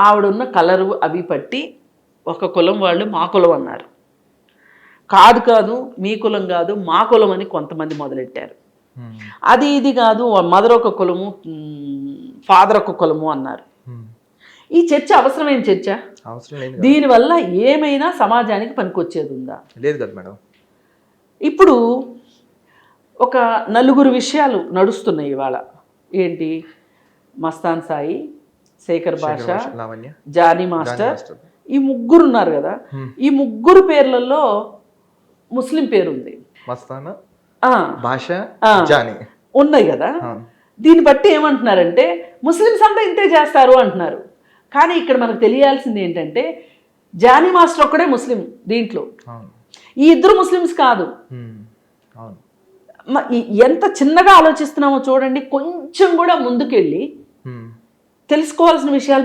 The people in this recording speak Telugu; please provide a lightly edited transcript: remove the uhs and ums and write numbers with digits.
ఆవిడున్న కలరు అవి పట్టి ఒక కులం వాళ్ళు మా కులం అన్నారు. కాదు కాదు మీ కులం కాదు మా కులం అని కొంతమంది మొదలెట్టారు. అది ఇది కాదు మదర్ ఒక కులము ఫాదర్ ఒక కులము అన్నారు. ఈ చర్చ అవసరమైన చర్చ? అవసరం లేదు. దీనివల్ల ఏమైనా సమాజానికి పనికొచ్చేది ఉందా? లేదు కదా మేడం. ఇప్పుడు ఒక నలుగురు విషయాలు నడుస్తున్నాయి ఇవాళ. ఏంటి? మస్తాన్ సాయి, శేఖర్ భాష, జానీ మాస్టర్, ఈ ముగ్గురు ఉన్నారు కదా. ఈ ముగ్గురు పేర్లలో ముస్లిం పేరు ఉంది. మస్తానా, భాష, జానీ ఉన్నాయి కదా. దీన్ని బట్టి ఏమంటున్నారంటే ముస్లిమ్స్ అంతా ఇంతే చేస్తారు అంటున్నారు. కానీ ఇక్కడ మనకు తెలియాల్సింది ఏంటంటే జానీ మాస్టర్ ఒక్కడే ముస్లిం దీంట్లో. ఈ ఇద్దరు ముస్లిమ్స్ కాదు. ఎంత చిన్నగా ఆలోచిస్తున్నామో చూడండి. కొంచెం కూడా ముందుకెళ్ళి తెలుసుకోవాల్సిన విషయాలు